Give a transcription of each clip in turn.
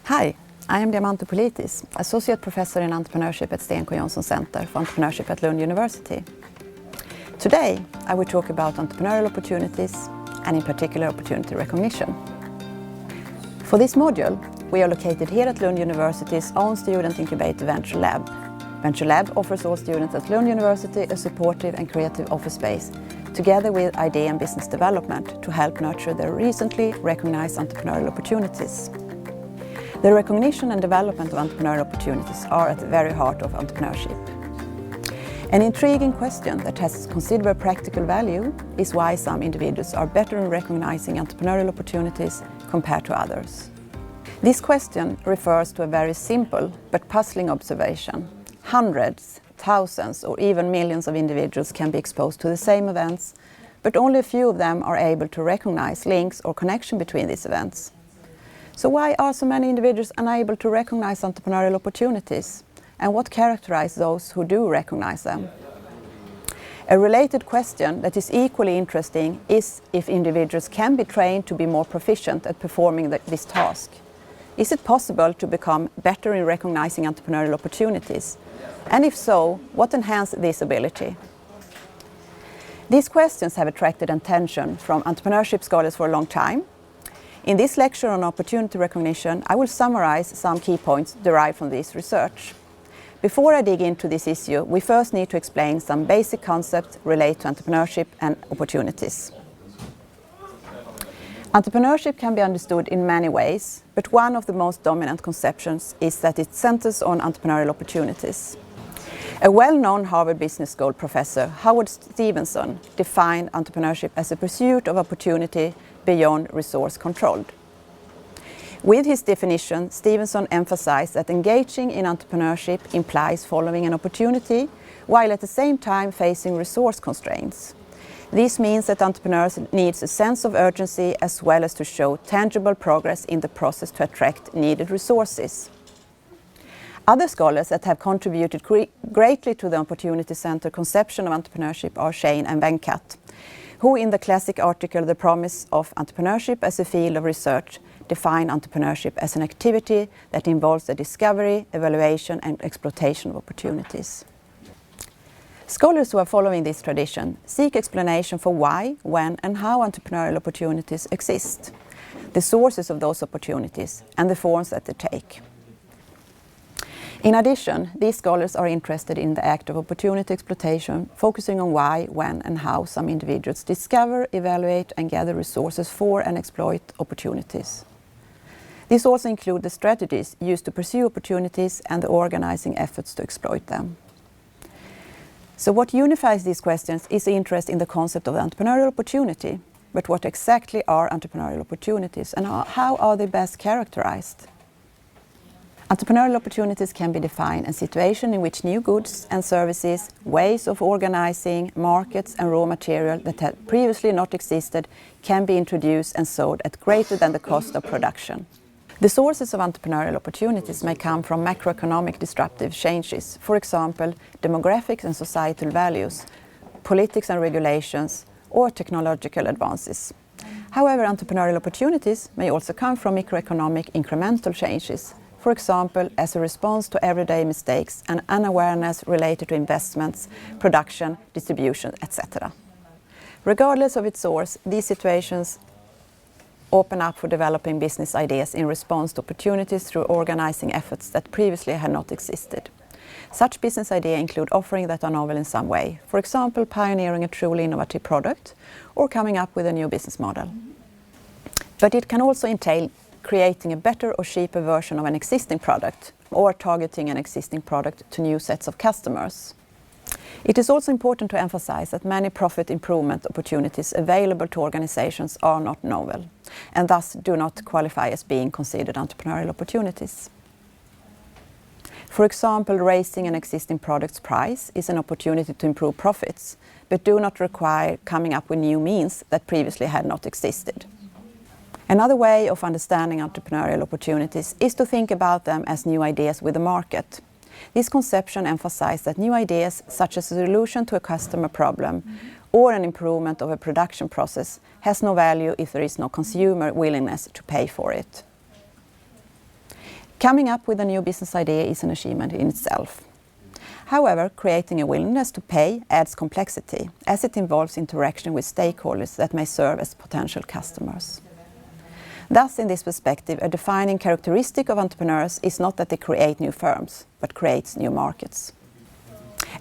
Hi, I am Diamanto Politis, Associate Professor in Entrepreneurship at Sten Center for Entrepreneurship at Lund University. Today, I will talk about entrepreneurial opportunities and in particular opportunity recognition. For this module, we are located here at Lund University's own student incubator Venture Lab. Venture Lab offers all students at Lund University a supportive and creative office space, together with idea and business development to help nurture their recently recognized entrepreneurial opportunities. The recognition and development of entrepreneurial opportunities are at the very heart of entrepreneurship. An intriguing question that has considerable practical value is why some individuals are better in recognizing entrepreneurial opportunities compared to others. This question refers to a very simple but puzzling observation. Hundreds, thousands or even millions of individuals can be exposed to the same events, but only a few of them are able to recognize links or connection between these events. So why are so many individuals unable to recognize entrepreneurial opportunities? And what characterizes those who do recognize them? A related question that is equally interesting is if individuals can be trained to be more proficient at performing this task. Is it possible to become better in recognizing entrepreneurial opportunities? And if so, what enhances this ability? These questions have attracted attention from entrepreneurship scholars for a long time. In this lecture on opportunity recognition, I will summarize some key points derived from this research. Before I dig into this issue, we first need to explain some basic concepts related to entrepreneurship and opportunities. Entrepreneurship can be understood in many ways, but one of the most dominant conceptions is that it centers on entrepreneurial opportunities. A well-known Harvard Business School professor, Howard Stevenson, defined entrepreneurship as a pursuit of opportunity beyond resource controlled. With his definition, Stevenson emphasized that engaging in entrepreneurship implies following an opportunity, while at the same time facing resource constraints. This means that entrepreneurs need a sense of urgency as well as to show tangible progress in the process to attract needed resources. Other scholars that have contributed greatly to the opportunity center conception of entrepreneurship are Shane and Venkat, who in the classic article The Promise of Entrepreneurship as a Field of Research define entrepreneurship as an activity that involves the discovery, evaluation and exploitation of opportunities. Scholars who are following this tradition seek explanation for why, when and how entrepreneurial opportunities exist, the sources of those opportunities and the forms that they take. In addition, these scholars are interested in the act of opportunity exploitation, focusing on why, when and how some individuals discover, evaluate and gather resources for and exploit opportunities. These also include the strategies used to pursue opportunities and the organizing efforts to exploit them. So what unifies these questions is the interest in the concept of entrepreneurial opportunity. But what exactly are entrepreneurial opportunities and how are they best characterized? Entrepreneurial opportunities can be defined as situations in which new goods and services, ways of organizing, markets and raw material that had previously not existed can be introduced and sold at greater than the cost of production. The sources of entrepreneurial opportunities may come from macroeconomic disruptive changes, for example, demographics and societal values, politics and regulations, or technological advances. However, entrepreneurial opportunities may also come from microeconomic incremental changes, for example, as a response to everyday mistakes and unawareness related to investments, production, distribution, etc. Regardless of its source, these situations open up for developing business ideas in response to opportunities through organizing efforts that previously had not existed. Such business ideas include offerings that are novel in some way, for example, pioneering a truly innovative product or coming up with a new business model. But it can also entail creating a better or cheaper version of an existing product or targeting an existing product to new sets of customers. It is also important to emphasize that many profit improvement opportunities available to organizations are not novel and thus do not qualify as being considered entrepreneurial opportunities. For example, raising an existing product's price is an opportunity to improve profits, but do not require coming up with new means that previously had not existed. Another way of understanding entrepreneurial opportunities is to think about them as new ideas with the market. This conception emphasizes that new ideas, such as a solution to a customer problem or an improvement of a production process, has no value if there is no consumer willingness to pay for it. Coming up with a new business idea is an achievement in itself. However, creating a willingness to pay adds complexity, as it involves interaction with stakeholders that may serve as potential customers. Thus, in this perspective, a defining characteristic of entrepreneurs is not that they create new firms, but create new markets.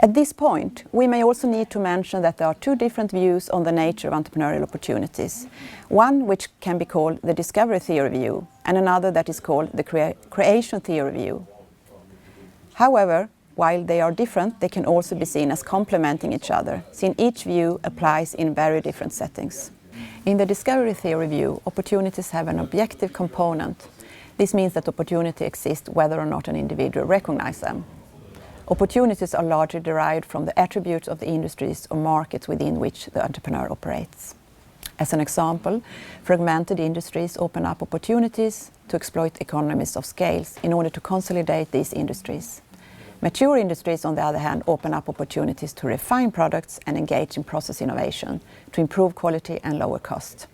At this point, we may also need to mention that there are two different views on the nature of entrepreneurial opportunities. One which can be called the discovery theory view, and another that is called the creation theory view. However, while they are different, they can also be seen as complementing each other, since each view applies in very different settings. In the discovery theory view, opportunities have an objective component. This means that opportunity exists whether or not an individual recognizes them. Opportunities are largely derived from the attributes of the industries or markets within which the entrepreneur operates. As an example, fragmented industries open up opportunities to exploit economies of scale in order to consolidate these industries. Mature industries, on the other hand, open up opportunities to refine products and engage in process innovation to improve quality and lower cost.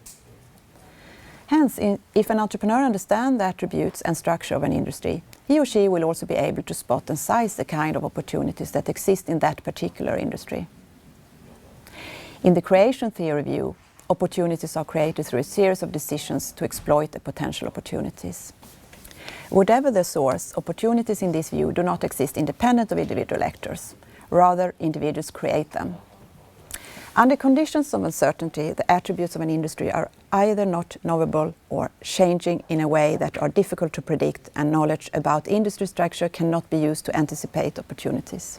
Hence, if an entrepreneur understands the attributes and structure of an industry, he or she will also be able to spot and size the kind of opportunities that exist in that particular industry. In the creation theory view, opportunities are created through a series of decisions to exploit the potential opportunities. Whatever the source, opportunities in this view do not exist independent of individual actors. Rather, individuals create them. Under conditions of uncertainty, the attributes of an industry are either not knowable or changing in a way that are difficult to predict, and knowledge about industry structure cannot be used to anticipate opportunities.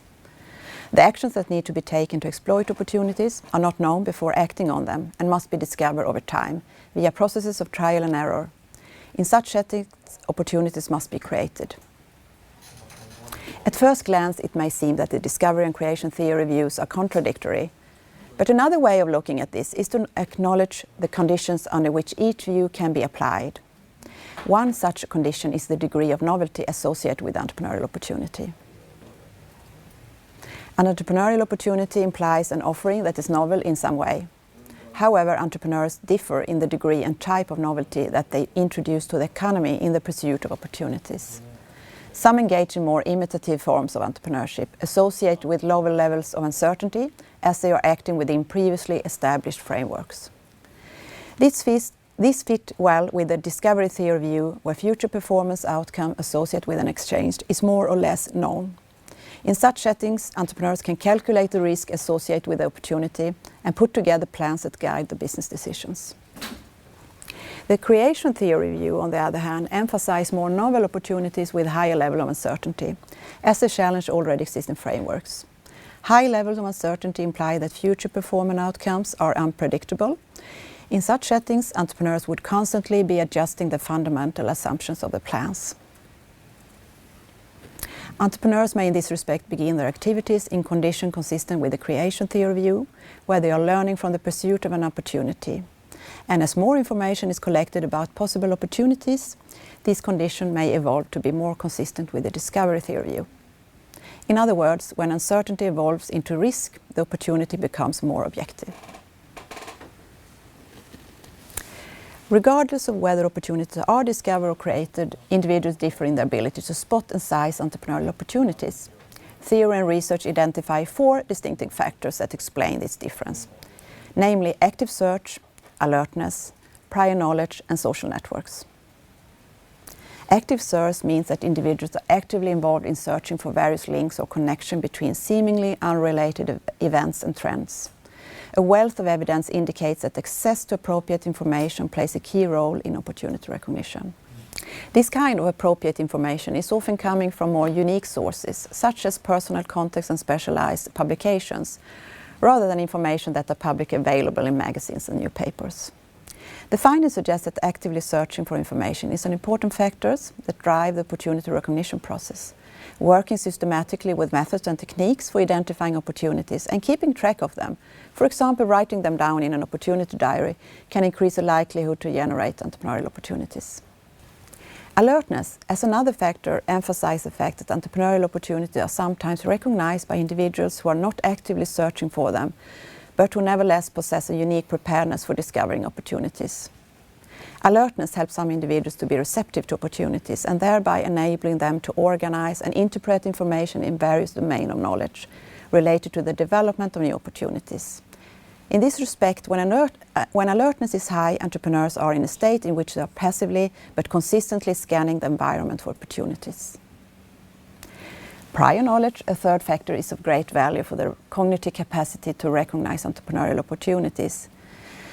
The actions that need to be taken to exploit opportunities are not known before acting on them and must be discovered over time via processes of trial and error. In such settings, opportunities must be created. At first glance, it may seem that the discovery and creation theory views are contradictory. But another way of looking at this is to acknowledge the conditions under which each view can be applied. One such condition is the degree of novelty associated with entrepreneurial opportunity. An entrepreneurial opportunity implies an offering that is novel in some way. However, entrepreneurs differ in the degree and type of novelty that they introduce to the economy in the pursuit of opportunities. Some engage in more imitative forms of entrepreneurship, associated with lower levels of uncertainty, as they are acting within previously established frameworks. This fit well with the discovery theory view, where future performance outcome associated with an exchange is more or less known. In such settings, entrepreneurs can calculate the risk associated with the opportunity and put together plans that guide the business decisions. The creation theory view, on the other hand, emphasizes more novel opportunities with higher level of uncertainty, as the challenge already exists in frameworks. High levels of uncertainty imply that future performance outcomes are unpredictable. In such settings, entrepreneurs would constantly be adjusting the fundamental assumptions of the plans. Entrepreneurs may in this respect begin their activities in conditions consistent with the creation theory view, where they are learning from the pursuit of an opportunity. And as more information is collected about possible opportunities, these conditions may evolve to be more consistent with the discovery theory view. In other words, when uncertainty evolves into risk, the opportunity becomes more objective. Regardless of whether opportunities are discovered or created, individuals differ in their ability to spot and size entrepreneurial opportunities. Theory and research identify 4 distinctive factors that explain this difference, namely active search, alertness, prior knowledge, and social networks. Active search means that individuals are actively involved in searching for various links or connection between seemingly unrelated events and trends. A wealth of evidence indicates that access to appropriate information plays a key role in opportunity recognition. This kind of appropriate information is often coming from more unique sources, such as personal contacts and specialized publications, rather than information that are publicly available in magazines and newspapers. The findings suggest that actively searching for information is an important factor that drive the opportunity recognition process. Working systematically with methods and techniques for identifying opportunities and keeping track of them, for example writing them down in an opportunity diary, can increase the likelihood to generate entrepreneurial opportunities. Alertness, as another factor, emphasizes the fact that entrepreneurial opportunities are sometimes recognized by individuals who are not actively searching for them, but who nevertheless possess a unique preparedness for discovering opportunities. Alertness helps some individuals to be receptive to opportunities and thereby enabling them to organize and interpret information in various domains of knowledge related to the development of new opportunities. In this respect, when alertness is high, entrepreneurs are in a state in which they are passively but consistently scanning the environment for opportunities. Prior knowledge, a third factor, is of great value for the cognitive capacity to recognize entrepreneurial opportunities.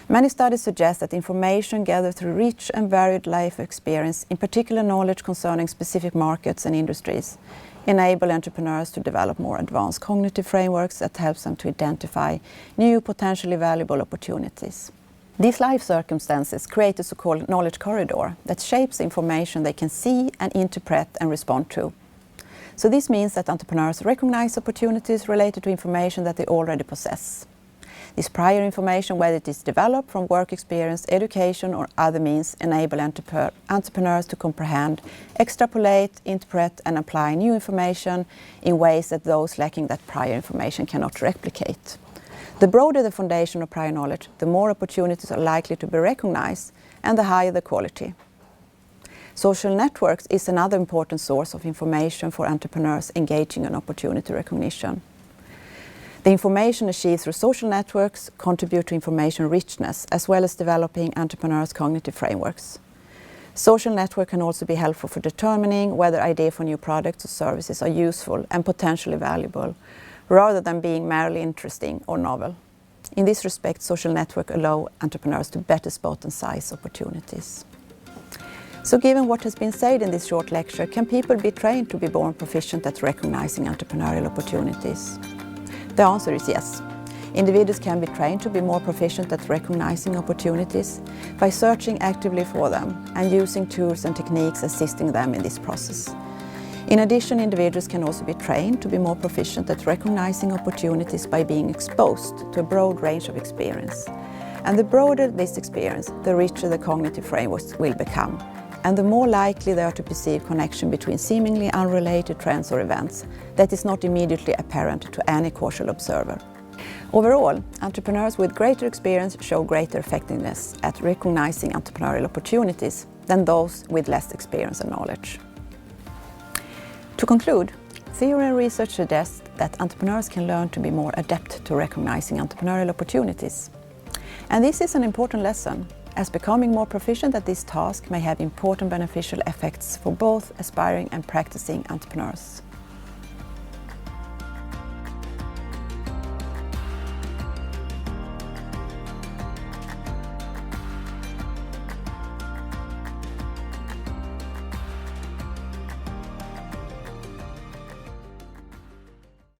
Many studies suggest that information gathered through rich and varied life experience, in particular knowledge concerning specific markets and industries, enable entrepreneurs to develop more advanced cognitive frameworks that helps them to identify new potentially valuable opportunities. These life circumstances create a so-called knowledge corridor that shapes the information they can see and interpret and respond to. So this means that entrepreneurs recognize opportunities related to information that they already possess. This prior information, whether it is developed from work experience, education or other means, enable entrepreneurs to comprehend, extrapolate, interpret and apply new information in ways that those lacking that prior information cannot replicate. The broader the foundation of prior knowledge, the more opportunities are likely to be recognized and the higher the quality. Social networks is another important source of information for entrepreneurs engaging in opportunity recognition. The information achieved through social networks contribute to information richness as well as developing entrepreneurs' cognitive frameworks. Social networks can also be helpful for determining whether ideas for new products or services are useful and potentially valuable, rather than being merely interesting or novel. In this respect, social networks allow entrepreneurs to better spot and size opportunities. So given what has been said in this short lecture, can people be trained to be born proficient at recognizing entrepreneurial opportunities? The answer is yes. Individuals can be trained to be more proficient at recognizing opportunities by searching actively for them and using tools and techniques assisting them in this process. In addition, individuals can also be trained to be more proficient at recognizing opportunities by being exposed to a broad range of experience. And the broader this experience, the richer the cognitive frameworks will become, and the more likely they are to perceive connection between seemingly unrelated trends or events that is not immediately apparent to any casual observer. Overall, entrepreneurs with greater experience show greater effectiveness at recognizing entrepreneurial opportunities than those with less experience and knowledge. To conclude, theory and research suggest that entrepreneurs can learn to be more adept to recognizing entrepreneurial opportunities. And this is an important lesson, as becoming more proficient at this task may have important beneficial effects for both aspiring and practicing entrepreneurs.